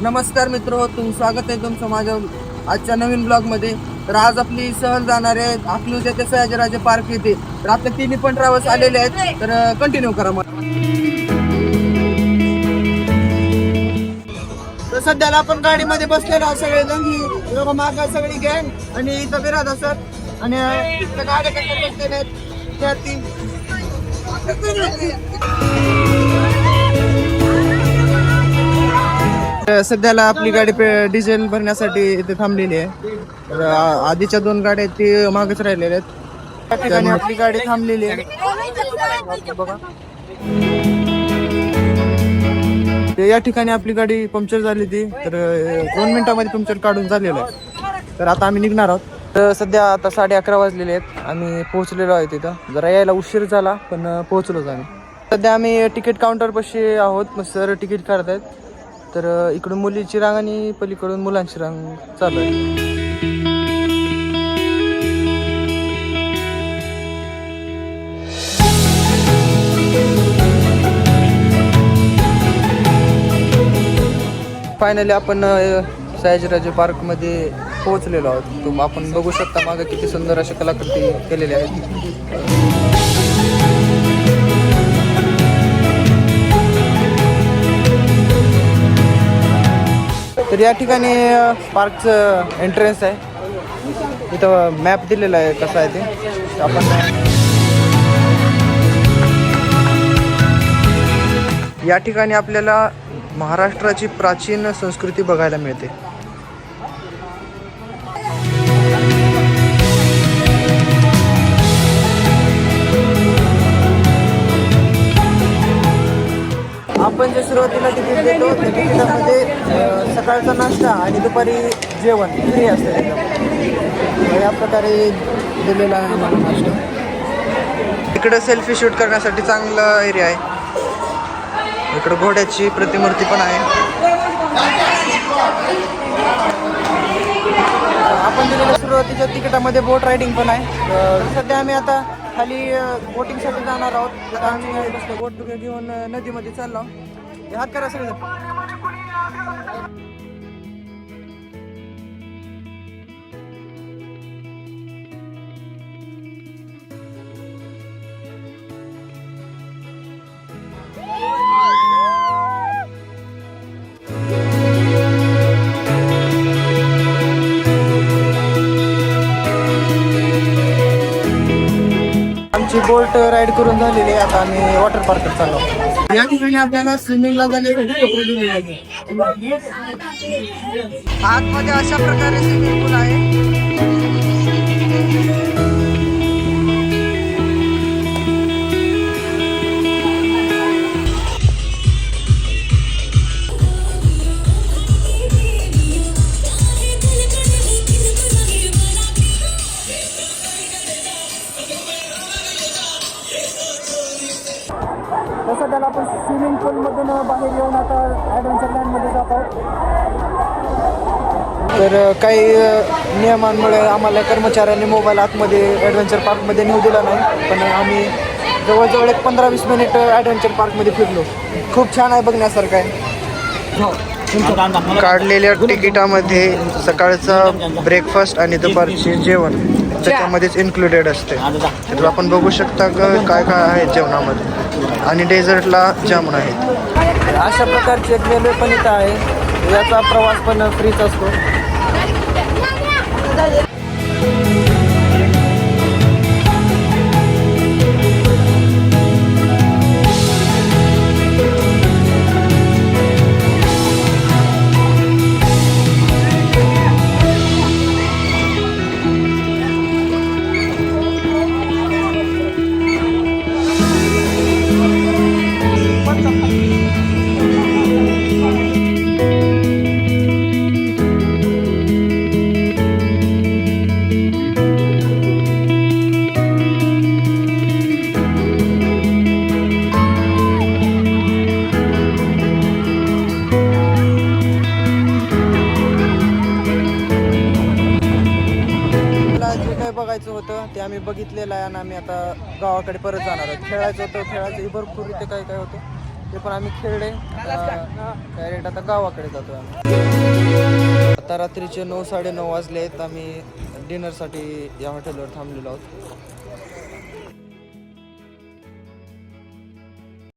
नमस्कार मित्र, स्वागत आहे तुमचं माझ्या आजच्या नवीन ब्लॉगमध्ये. तर आज आपली सहल जाणार आहे अकलूज येथे सयाजीराजे पार्क येथे. तर आपल्या तिन्ही पण ट्रॅव्हल्स आलेले आहेत, तर कंटिन्यू करा मला. तर सध्याला आपण गाडीमध्ये बसलेलो आहोत सगळेजण. ही लोक माग सगळी गँग आणि इथं विराज सर आणि इथं गाड्या कशा बसलेल्या आहेत त्या तीन. सध्याला आपली गाडी डिझेल भरण्यासाठी इथे थांबलेली आहे. तर आधीच्या दोन गाड्या आहेत ती मागच राहिलेल्या आहेत. त्या ठिकाणी आपली गाडी थांबलेली आहे बघा. या ठिकाणी आपली गाडी पंक्चर झाली ती, तर 2 मिनिटांमध्ये पंक्चर काढून झालेलं आहे. तर आता आम्ही निघणार आहोत. तर सध्या आता 11:30 वाजलेले आहेत. आम्ही पोहोचलेलो आहे तिथं. जरा यायला उशीर झाला पण पोहोचलोच आम्ही. सध्या आम्ही तिकीट काउंटरपाशी आहोत. मग सर तिकीट काढतायत. तर इकडून मुलीची रांग आणि पलीकडून मुलांची रांग चालू आहे. फायनली आपण सयाजीराजे पार्कमध्ये पोहोचलेलो आहोत. तुम्ही आपण बघू शकता मागे किती सुंदर अशा कलाकृती केलेल्या आहेत. तर या ठिकाणी पार्कचं एंट्रन्स आहे. इथं मॅप दिलेला आहे कसं आहे ते. आपण या ठिकाणी आपल्याला महाराष्ट्राची प्राचीन संस्कृती बघायला मिळते. आपण जे सुरुवातीला तिकीट देतो त्या तिकिटामध्ये सकाळचा नाश्ता आणि दुपारी जेवण फ्री असते. या प्रकारे दिलेला आहे आम्हाला नाश्ता. इकडे सेल्फी शूट करण्यासाठी चांगला एरिया आहे. इकडे घोड्याची प्रतिमूर्ती पण आहे. आपण दिलेल्या सुरुवातीच्या तिकिटामध्ये बोट रायडिंग पण आहे. सध्या आम्ही आता खाली बोटिंगसाठी जाणार आहोत. आम्ही बोट घेऊन नदीमध्ये चाललो. हात करा सगळं. आमची बोट राईड करून झालेली आहे. आता आम्ही वॉटर पार्कवर चाललो. या ठिकाणी आपल्याला स्विमिंगला जाण्यासाठी कपडे दिले आहेत. आतमध्ये अशा प्रकारे स्विमिंग पूल आहे. तसं त्याला आपण स्विमिंग पूलमधून बाहेर येऊन आता ॲडव्हेंचर लँडमध्ये जात आहोत. तर काही नियमांमुळे आम्हाला कर्मचाऱ्यांनी मोबाईल आतमध्ये ॲडव्हेंचर पार्कमध्ये नेऊ दिला नाही. पण आम्ही जवळजवळ 15-20 मिनिट ॲडव्हेंचर पार्कमध्ये फिरलो. खूप छान आहे, बघण्यासारखं आहे. काढलेल्या तिकिटामध्ये सकाळचा ब्रेकफास्ट आणि दुपारचे जेवण त्याच्यामध्येच इन्क्लुडेड असते. तर आपण बघू शकता काय काय आहे जेवणामध्ये. आणि डेझर्टला जामुन आहे. अशा प्रकारची एक रेल्वे पण इथं आहे. याचा प्रवास पण फ्रीच असतो. बघायचं होतं ते आम्ही बघितलेलं आहे आणि आम्ही आता गावाकडे परत जाणार आहोत. खेळायचं होतं, खेळायचंही भरपूर इथे काय काय होतं. ते पण आम्ही खेळले. डायरेक्ट आता गावाकडे जातो आम्ही. आता रात्रीचे 9-9:30 वाजले आहेत. आम्ही डिनरसाठी या हॉटेलवर थांबलेलो आहोत.